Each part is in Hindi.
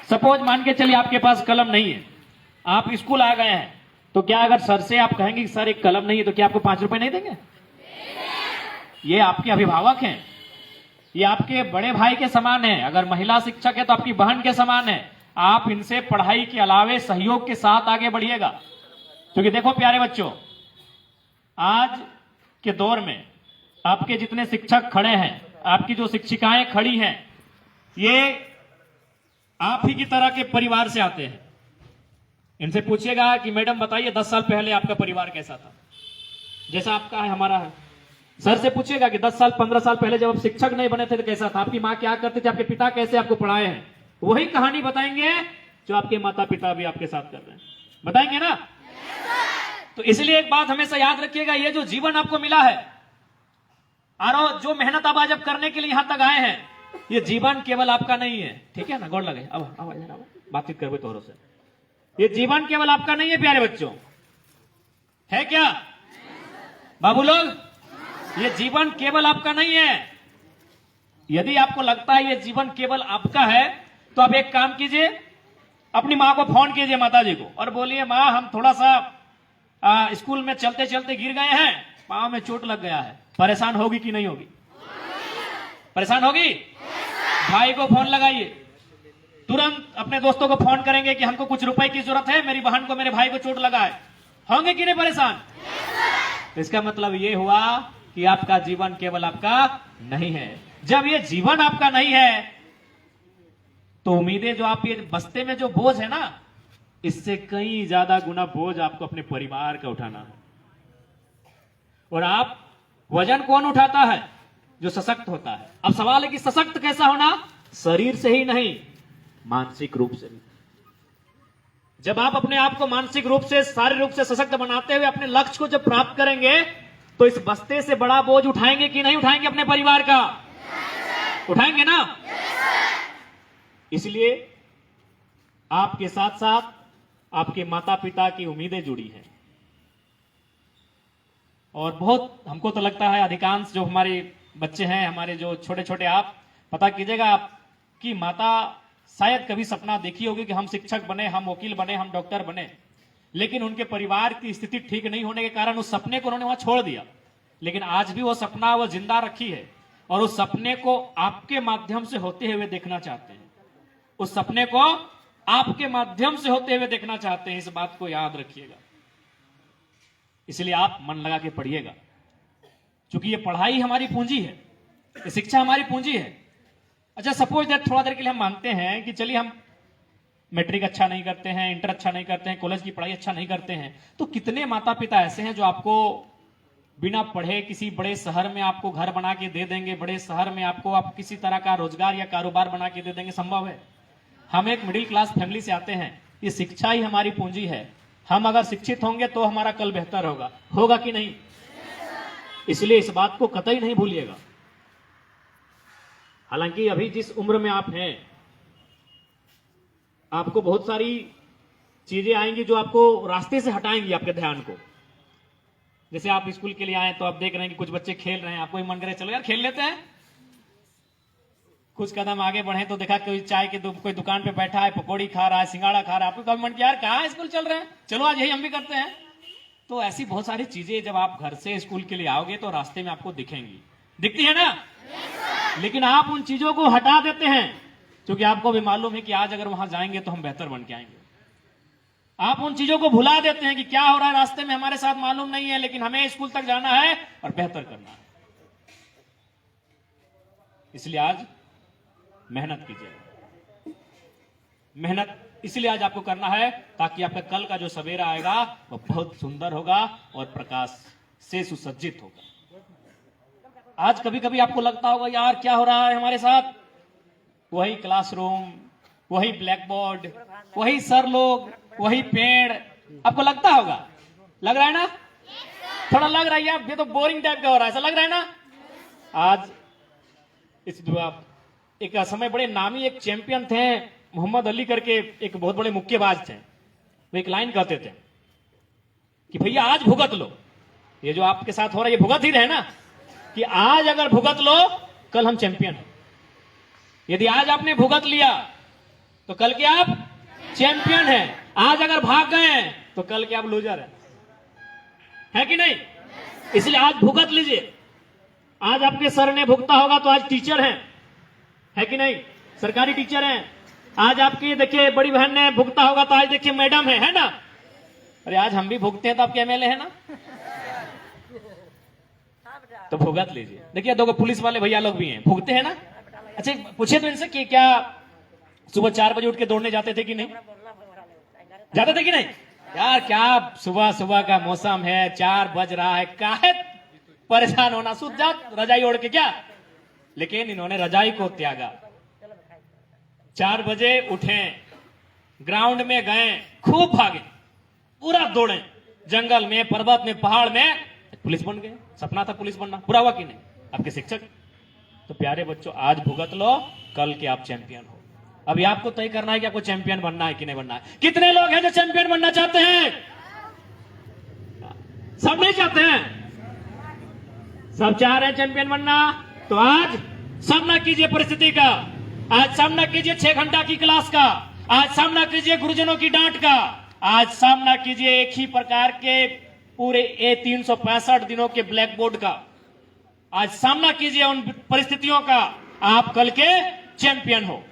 सपोज मान के चलिए आपके पास कलम नहीं है, आप स्कूल आ गए हैं, तो क्या अगर सर से आप कहेंगे कि सर एक कलम नहीं है, तो क्या आपको 5 रुपए नहीं देंगे? ये आपके अभिभावक हैं, ये आपके बड़े भाई के समान है। अगर महिला शिक्षक है तो आपकी बहन के समान है। आप इनसे पढ़ाई के अलावे सहयोग के साथ आगे बढ़िएगा। क्योंकि देखो प्यारे बच्चों, आज के दौर में आपके जितने शिक्षक खड़े हैं, आपकी जो शिक्षिकाएं खड़ी हैं, ये आप ही की तरह के परिवार से आते हैं। इनसे पूछिएगा कि मैडम बताइए 10 साल पहले आपका परिवार कैसा था, जैसा आपका है हमारा है। सर से पूछिएगा कि 10 साल 15 साल पहले जब आप शिक्षक नहीं बने थे तो कैसा था, आपकी माँ क्या करती थी, आपके पिता कैसे आपको पढ़ाए हैं। वही कहानी बताएंगे जो आपके माता पिता भी आपके साथ कर रहे हैं, बताएंगे ना। तो इसलिए एक बात हमेशा याद रखिएगा, ये जो जीवन आपको मिला है और जो मेहनत आप आज अब करने के लिए यहां तक आए हैं, ये जीवन केवल आपका नहीं है। ठीक है ना, गौर लगे, अब बातचीत करवे तोरों से। ये जीवन केवल आपका नहीं है प्यारे बच्चों, है क्या बाबू लोग? ये जीवन केवल आपका नहीं है। यदि आपको लगता है ये जीवन केवल आपका है, तो आप एक काम कीजिए, अपनी मां को फोन कीजिए, माता जी को, और बोलिए मां हम थोड़ा सा स्कूल में चलते चलते गिर गए हैं, पांव में चोट लग गया है। परेशान होगी कि नहीं होगी? परेशान होगी? भाई को फोन लगाइए, तुरंत अपने दोस्तों को फोन करेंगे कि हमको कुछ रुपए की जरूरत है, मेरी बहन को मेरे भाई को चोट लगा है। होंगे कि नहीं परेशान? तो इसका मतलब ये हुआ कि आपका जीवन केवल आपका नहीं है। जब ये जीवन आपका नहीं है, तो उम्मीदें जो आप ये बस्ते में जो बोझ है ना, इससे कई ज्यादा गुना बोझ आपको अपने परिवार का उठाना है। और आप वजन कौन उठाता है? जो सशक्त होता है। अब सवाल है कि सशक्त कैसा होना? शरीर से ही नहीं, मानसिक रूप से भी। जब आप अपने आप को मानसिक रूप से, शारीरिक रूप से सशक्त बनाते हुए अपने लक्ष्य को जब प्राप्त करेंगे, तो इस बस्ते से बड़ा बोझ उठाएंगे कि नहीं उठाएंगे? अपने परिवार का उठाएंगे ना। इसलिए आपके साथ साथ आपके माता पिता की उम्मीदें जुड़ी हैं। और बहुत हमको तो लगता है अधिकांश जो हमारे बच्चे हैं, हमारे जो छोटे छोटे, आप पता कीजिएगा, आपकी माता शायद कभी सपना देखी होगी कि हम शिक्षक बने, हम वकील बने, हम डॉक्टर बने, लेकिन उनके परिवार की स्थिति ठीक नहीं होने के कारण उस सपने को उन्होंने वहां छोड़ दिया। लेकिन आज भी वो सपना वो जिंदा रखी है, और उस सपने को आपके माध्यम से होते हुए देखना चाहते हैं। उस सपने को आपके माध्यम से होते हुए देखना चाहते हैं। इस बात को याद रखिएगा। इसलिए आप मन लगा के पढ़िएगा, क्योंकि ये पढ़ाई हमारी पूंजी है, ये शिक्षा हमारी पूंजी है। अच्छा सपोज दैट थोड़ा देर के लिए हम मानते हैं कि चलिए हम मैट्रिक अच्छा नहीं करते हैं, इंटर अच्छा नहीं करते हैं, कॉलेज की पढ़ाई अच्छा नहीं करते हैं, तो कितने माता पिता ऐसे हैं जो आपको बिना पढ़े किसी बड़े शहर में आपको घर बना के दे देंगे, बड़े शहर में आपको आप किसी तरह का रोजगार या कारोबार बना के दे देंगे? संभव है। हम एक मिडिल क्लास फैमिली से आते हैं, ये शिक्षा ही हमारी पूंजी है। हम अगर शिक्षित होंगे तो हमारा कल बेहतर होगा, होगा कि नहीं? इसलिए इस बात को कतई नहीं भूलिएगा। हालांकि अभी जिस उम्र में आप हैं, आपको बहुत सारी चीजें आएंगी जो आपको रास्ते से हटाएंगी आपके ध्यान को। जैसे आप स्कूल के लिए आए तो आप देख रहे हैं कि कुछ बच्चे खेल रहे हैं, आपको भी मन करे चलो यार खेल लेते हैं। कुछ कदम आगे बढ़े तो देखा कोई चाय के कोई दुकान पे बैठा है, पकौड़ी खा रहा है, सिंगाड़ा खा रहा है, आपको कभी मन किया यार कहाँ स्कूल चल रहे हैं, चलो आज यही हम भी करते हैं। तो ऐसी बहुत सारी चीजें जब आप घर से स्कूल के लिए आओगे तो रास्ते में आपको दिखेंगी, दिखती है ना। लेकिन आप उन चीजों को हटा देते हैं, क्योंकि आपको भी मालूम है कि आज अगर वहां जाएंगे तो हम बेहतर बन के आएंगे। आप उन चीजों को भुला देते हैं कि क्या हो रहा है रास्ते में हमारे साथ मालूम नहीं है, लेकिन हमें स्कूल तक जाना है और बेहतर करना है। इसलिए आज मेहनत कीजिए। मेहनत इसलिए आज आपको करना है ताकि आपका कल का जो सवेरा आएगा वो बहुत सुंदर होगा और प्रकाश से सुसज्जित होगा। आज कभी कभी आपको लगता होगा यार क्या हो रहा है हमारे साथ, वही क्लासरूम, वही ब्लैक बोर्ड, वही सर लोग, वही पेड़, आपको लगता होगा, लग रहा है ना? थोड़ा लग रहा है यार ये तो बोरिंग टाइप का हो रहा है, ऐसा लग रहा है ना? आज इस एक समय बड़े नामी एक चैंपियन थे, मोहम्मद अली करके एक बहुत बड़े मुक्केबाज थे। वो एक लाइन कहते थे कि भैया आज भुगत लो, ये जो आपके साथ हो रहा है ये भुगत ही रहे ना, कि आज अगर भुगत लो कल हम चैंपियन हैं। यदि आज आपने भुगत लिया तो कल के आप चैंपियन हैं। आज अगर भाग गए हैं तो कल के आप लूजर हैं, है कि नहीं? इसलिए आज भुगत लीजिए। आज आपके सर ने भुगता होगा तो आज टीचर हैं, है कि नहीं? सरकारी टीचर हैं। आज आपकी देखिए बड़ी बहन ने भुगता होगा तो आज देखिए मैडम है ना? अरे आज हम भी भुगते हैं तो आपके एमएलए है ना? तो भुगत लीजिए। देखिए दो पुलिस वाले भैया लोग भी हैं, भुगते हैं ना? अच्छा पूछे तो इनसे कि क्या सुबह 4 बजे उठ के दौड़ने जाते थे कि नहीं? जाते थे कि नहीं? यार क्या सुबह सुबह का मौसम है, 4 बज रहा है, काहे परेशान होना, सूत जा रजाई ओढ़ के क्या। लेकिन इन्होंने रजाई को त्यागा, 4 बजे उठे, ग्राउंड में गए, खूब भागे, पूरा दौड़े, जंगल में, पर्वत में, पहाड़ में, पुलिस बन गए। सपना था पुलिस बनना, पूरा हुआ कि नहीं? आपके शिक्षक। तो प्यारे बच्चों आज भुगत लो, कल के आप चैंपियन हो। अभी आपको तय करना है कि आपको चैंपियन बनना है कि नहीं बनना है। कितने लोग हैं जो चैंपियन बनना चाहते हैं? सब नहीं चाहते हैं, सब चाह रहे हैं चैंपियन बनना। तो आज सामना कीजिए परिस्थिति का, आज सामना कीजिए 6 घंटा की क्लास का, आज सामना कीजिए गुरुजनों की डांट का, आज सामना कीजिए एक ही प्रकार के पूरे 365 दिनों के ब्लैक बोर्ड का। आज सामना कीजिए उन परिस्थितियों का, आप कल के चैंपियन हो।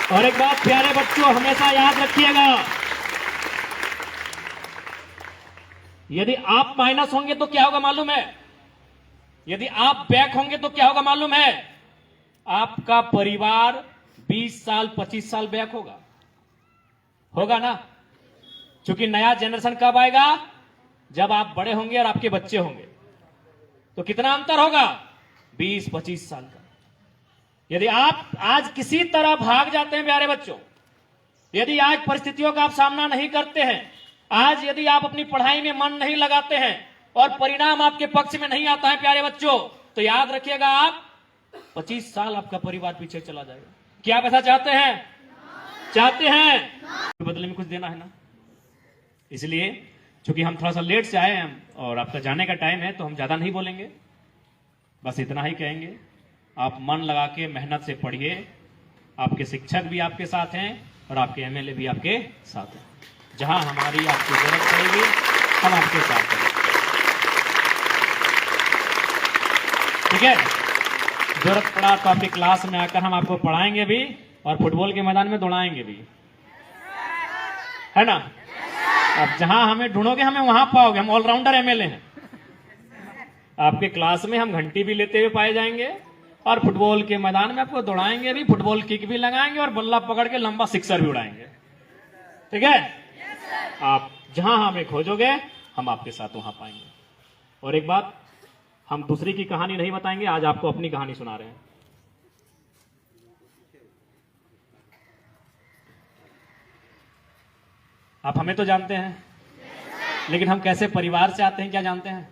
और एक बात प्यारे बच्चों हमेशा याद रखिएगा, यदि आप माइनस होंगे तो क्या होगा मालूम है? यदि आप बैक होंगे तो क्या होगा मालूम है? आपका परिवार 20 साल 25 साल बैक होगा ना? क्योंकि नया जनरेशन कब आएगा? जब आप बड़े होंगे और आपके बच्चे होंगे। तो कितना अंतर होगा? 20-25 साल का। यदि आप आज किसी तरह भाग जाते हैं प्यारे बच्चों, यदि आज परिस्थितियों का आप सामना नहीं करते हैं, आज यदि आप अपनी पढ़ाई में मन नहीं लगाते हैं और परिणाम आपके पक्ष में नहीं आता है प्यारे बच्चों, तो याद रखिएगा आप 25 साल आपका परिवार पीछे चला जाएगा। क्या आप ऐसा चाहते हैं? चाहते हैं? बदले में कुछ देना है ना। इसलिए चूंकि हम थोड़ा सा लेट से आए हैं और आपका जाने का टाइम है, तो हम ज्यादा नहीं बोलेंगे, बस इतना ही कहेंगे, आप मन लगा के मेहनत से पढ़िए। आपके शिक्षक भी आपके साथ हैं और आपके एमएलए भी आपके साथ हैं। जहां हमारी आपकी जरूरत पड़ेगी हम आपके साथ हैं, ठीक है? जरूरत पड़ा तो आपकी क्लास में आकर हम आपको पढ़ाएंगे भी और फुटबॉल के मैदान में दौड़ाएंगे भी, है ना? अब जहां हमें ढूंढोगे हमें वहां पाओगे, हम ऑलराउंडर एमएलए हैं। आपके क्लास में हम घंटी भी लेते हुए पाए जाएंगे और फुटबॉल के मैदान में आपको दौड़ाएंगे भी, फुटबॉल किक भी लगाएंगे और बल्ला पकड़ के लंबा सिक्सर भी उड़ाएंगे, ठीक है? आप जहां हमें खोजोगे हम आपके साथ वहां पाएंगे। और एक बात, हम दूसरी की कहानी नहीं बताएंगे, आज आपको अपनी कहानी सुना रहे हैं। आप हमें तो जानते हैं, लेकिन हम कैसे परिवार से आते हैं क्या जानते हैं?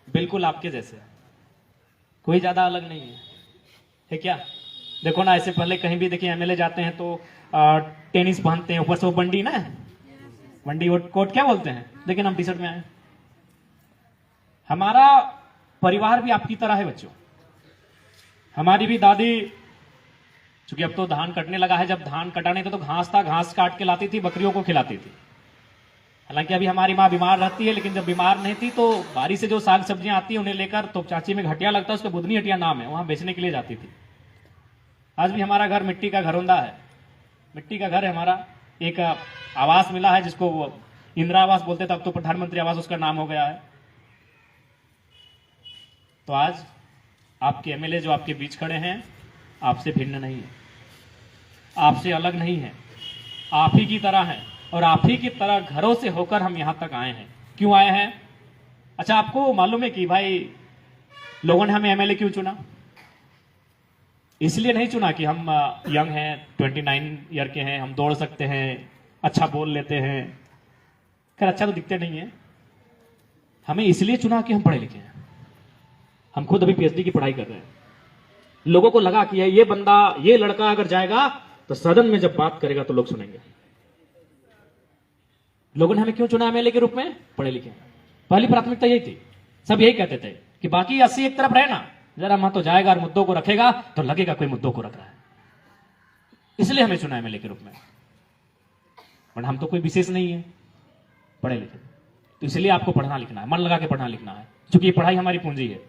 बिल्कुल आपके जैसे, कोई ज्यादा अलग नहीं है क्या? देखो ना, ऐसे पहले कहीं भी देखिए एमएलए जाते हैं तो टेनिस पहनते हैं, ऊपर से वो बंडी ना, बंडी कोट क्या बोलते हैं, लेकिन हम टी शर्ट में आए। हमारा परिवार भी आपकी तरह है बच्चों। हमारी भी दादी, चूंकि अब तो धान कटने लगा है, जब धान कटा नहीं था तो घास था, घास काट के लाती थी, बकरियों को खिलाती थी। हालांकि अभी हमारी माँ बीमार रहती है, लेकिन जब बीमार नहीं थी तो बारी से जो साग सब्जियां आती है उन्हें लेकर, तो चाची में घटिया लगता है, उसका बुधनी हटिया नाम है, वहां बेचने के लिए जाती थी। आज भी हमारा घर मिट्टी का घरौंदा है, मिट्टी का घर है हमारा। एक आवास मिला है जिसको वो इंदिरा आवास बोलते थे, अब तो प्रधानमंत्री आवास उसका नाम हो गया है। तो आज आपके एमएलए जो आपके बीच खड़े हैं, आपसे भिन्न नहीं है, आपसे अलग नहीं है, आप ही की तरह है और आप ही की तरह घरों से होकर हम यहां तक आए हैं। क्यों आए हैं? अच्छा, आपको मालूम है कि भाई लोगों ने हमें एमएलए क्यों चुना? इसलिए नहीं चुना कि हम यंग हैं, 29 ईयर के हैं, हम दौड़ सकते हैं, अच्छा बोल लेते हैं। खैर अच्छा तो दिखते नहीं है। हमें इसलिए चुना कि हम पढ़े लिखे हैं। हम खुद अभी पीएचडी की पढ़ाई कर रहे हैं। लोगों को लगा कि ये बंदा, ये लड़का अगर जाएगा तो सदन में जब बात करेगा तो लोग सुनेंगे। लोगों ने हमें क्यों चुना एमएलए के रूप में? पढ़े लिखे। पहली प्राथमिकता यही थी। सब यही कहते थे कि बाकी 80 एक तरफ रहे ना, जरा वहां तो जाएगा और मुद्दों को रखेगा तो लगेगा कोई मुद्दों को रख रहा है। इसलिए हमें चुना एमएलए के रूप में, वरना हम तो कोई विशेष नहीं है पढ़े लिखे। तो इसलिए आपको पढ़ना लिखना है, मन लगा के पढ़ना लिखना है, क्योंकि ये पढ़ाई हमारी पूंजी है।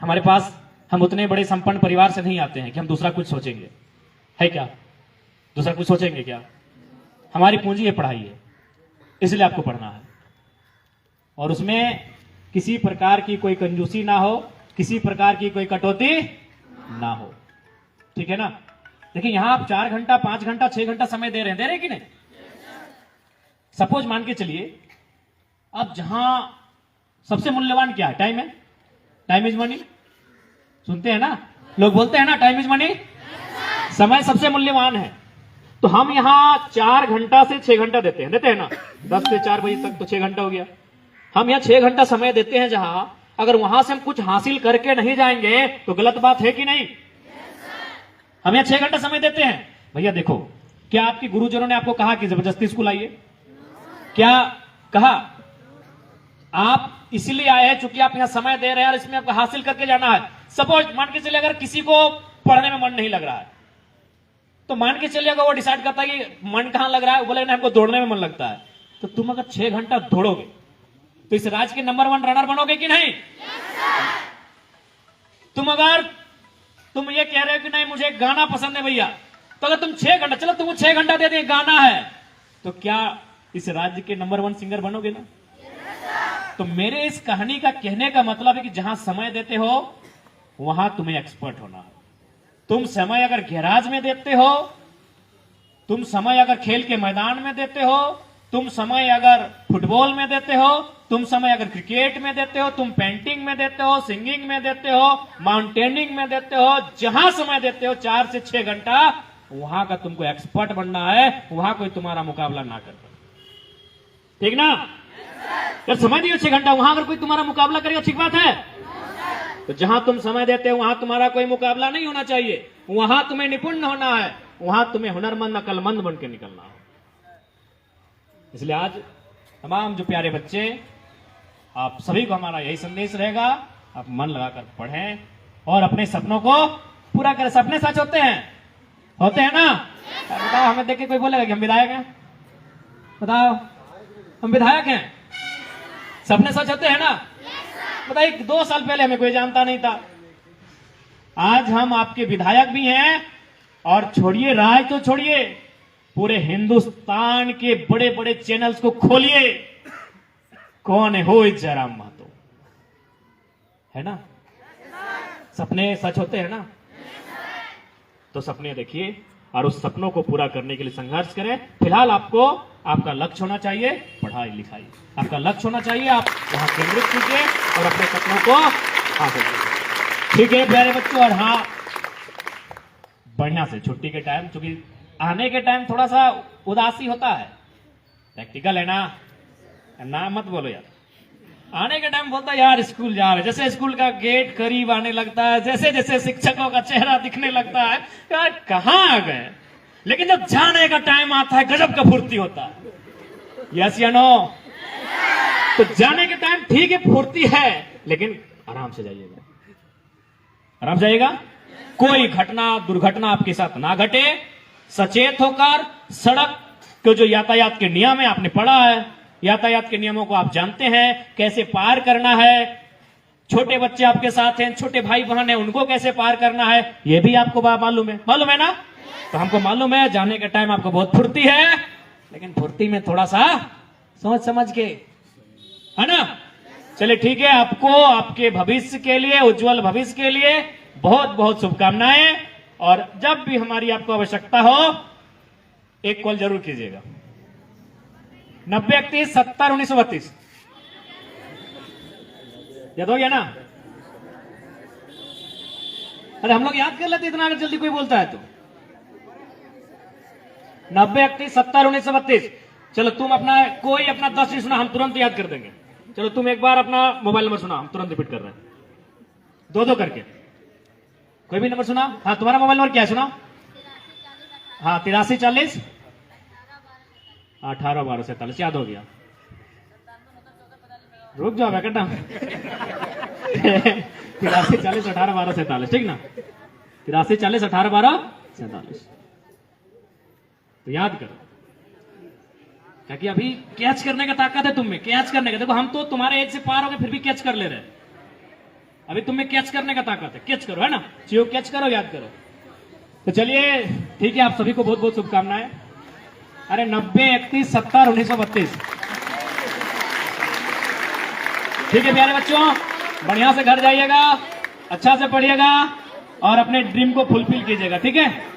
हमारे पास, हम उतने बड़े संपन्न परिवार से नहीं आते हैं कि हम दूसरा कुछ सोचेंगे, है क्या? दूसरा कुछ सोचेंगे क्या? हमारी पूंजी है, पढ़ाई है, इसलिए आपको पढ़ना है। और उसमें किसी प्रकार की कोई कंजूसी ना हो, किसी प्रकार की कोई कटौती ना हो, ठीक है ना? देखिए यहां आप 4 घंटा, 5 घंटा, 6 घंटा समय दे रहे हैं कि नहीं? सपोज मान के चलिए, अब जहां सबसे मूल्यवान क्या है? टाइम है। टाइम इज मनी, सुनते हैं ना लोग, बोलते हैं ना टाइम इज मनी, समय सबसे मूल्यवान है। तो हम यहां 4 घंटा से 6 घंटा देते हैं ना, 10 से 4 बजे तक तो 6 घंटा हो गया। हम यहां 6 घंटा समय देते हैं, जहां अगर वहां से हम कुछ हासिल करके नहीं जाएंगे तो गलत बात है कि नहीं? हम यहां 6 घंटा समय देते हैं। भैया देखो, क्या आपके गुरुजनों ने आपको कहा कि जबरदस्ती स्कूल आइए? क्या कहा? आप इसलिए आए हैं चूंकि आप यहां समय दे रहे हैं और इसमें आपको हासिल करके जाना है। सपोज मान के चलिए अगर किसी को पढ़ने में मन नहीं लग रहा है, तो मान के चलिए अगर वो डिसाइड करता है कि मन कहां लग रहा है, बोले ना हमको दौड़ने में मन लगता है, तो तुम अगर 6 घंटा दौड़ोगे तो इस राज्य के नंबर 1 रनर बनोगे कि नहीं? तुम ये कह रहे हो कि नहीं मुझे गाना पसंद है भैया, तो अगर तुम 6 घंटा, चलो तुमको 6 घंटा दे दें, गाना है, तो क्या इस राज्य के नंबर 1 सिंगर बनोगे ना? तो मेरे इस कहानी का कहने का मतलब है कि जहां समय देते हो वहां तुम्हें एक्सपर्ट होना है। तुम समय अगर गैराज में देते हो, तुम समय अगर खेल के मैदान में देते हो, तुम समय अगर फुटबॉल में देते हो, तुम समय अगर क्रिकेट में देते हो, तुम पेंटिंग में देते हो, सिंगिंग में देते हो, माउंटेनिंग में देते हो, जहां समय देते हो 4 से 6 घंटा, वहां का तुमको एक्सपर्ट बनना है, वहां कोई तुम्हारा मुकाबला ना कर पाए, ठीक ना? जब समय दियो 6 घंटा, वहां अगर कोई तुम्हारा मुकाबला करेगा, ठीक बात है? तो जहां तुम समय देते हो वहां तुम्हारा कोई मुकाबला नहीं होना चाहिए, वहां तुम्हें निपुण होना है, वहां तुम्हें हुनरमंद, अकलमंद बन के निकलना है। इसलिए आज तमाम जो प्यारे बच्चे, आप सभी को हमारा यही संदेश रहेगा, आप मन लगाकर पढ़ें और अपने सपनों को पूरा करें। सपने सच होते हैं ना? बताओ, हमें देख के कोई बोलेगा कि हम विधायक हैं? बताओ, हम विधायक हैं? सपने सच होते हैं ना? बताइए, 2 साल पहले हमें कोई जानता नहीं था, आज हम आपके विधायक भी हैं, और छोड़िए राज तो छोड़िए, पूरे हिंदुस्तान के बड़े बड़े चैनल्स को खोलिए, कौन है? हो जयराम महतो, है ना? सपने सच होते हैं ना? तो सपने देखिए और उस सपनों को पूरा करने के लिए संघर्ष करें। फिलहाल आपको आपका लक्ष्य होना चाहिए पढ़ाई लिखाई, आपका लक्ष्य होना चाहिए, आप वहां केंद्रित कीजिए और अपने सपनों को हासिल कीजिए, ठीक है प्यारे बच्चों? और हाँ, बढ़िया से छुट्टी के टाइम, क्योंकि आने के टाइम थोड़ा सा उदासी होता है, प्रैक्टिकल है ना मत बोलो यार। आने के टाइम बोलता है यार स्कूल जा रहे, जैसे स्कूल का गेट करीब आने लगता है, जैसे जैसे शिक्षकों का चेहरा दिखने लगता है, यार कहां आ गए। लेकिन जब जाने का टाइम आता है गजब का फुर्ती होता है, यस या नो? तो जाने के टाइम ठीक है, फुर्ती है, लेकिन आराम से जाइएगा, आराम से जाइएगा, कोई घटना दुर्घटना आपके साथ ना घटे। सचेत होकर सड़क के जो यातायात के नियम है आपने पढ़ा है, यातायात के नियमों को आप जानते हैं, कैसे पार करना है। छोटे बच्चे आपके साथ हैं, छोटे भाई बहन हैं, उनको कैसे पार करना है ये भी आपको मालूम है ना? तो हमको मालूम है, जाने के टाइम आपको बहुत फुर्ती है, लेकिन फुर्ती में थोड़ा सा सोच समझ के, है ना? चलिए ठीक है, आपको आपके भविष्य के लिए, उज्जवल भविष्य के लिए बहुत बहुत शुभकामनाएं। और जब भी हमारी आपको आवश्यकता हो, एक कॉल जरूर कीजिएगा, 9031701932। याद हो गया ना? अरे हम लोग याद कर लेते, इतना अगर जल्दी कोई बोलता है तो। 9031701932। चलो तुम अपना कोई अपना 10 नहीं सुना, हम तुरंत याद कर देंगे। चलो तुम एक बार अपना मोबाइल नंबर सुना, हम तुरंत रिपीट कर रहे हैं, 2-2 करके। कोई भी नंबर सुना? हाँ, तुम्हारा मोबाइल नंबर क्या है? सुना? हाँ, 8340 181247। याद हो गया? रुक जाओ बेटा 83 40 18 12 47, ठीक ना? 83 40 18 12 47। तो याद करो, ताकि अभी कैच करने का ताकत है तुम में, कैच करने का। देखो हम तो तुम्हारे एज से पार हो गए फिर भी कैच कर ले रहे हैं। अभी तुम में कैच करने का ताकत है, कैच करो, है ना? चीजों कैच करो, याद करो। तो चलिए ठीक है, आप सभी को बहुत बहुत शुभकामनाएं। अरे 90 31 70 1932, ठीक है प्यारे बच्चों, बढ़िया से घर जाइएगा, अच्छा से पढ़िएगा और अपने ड्रीम को फुलफिल कीजिएगा, ठीक है?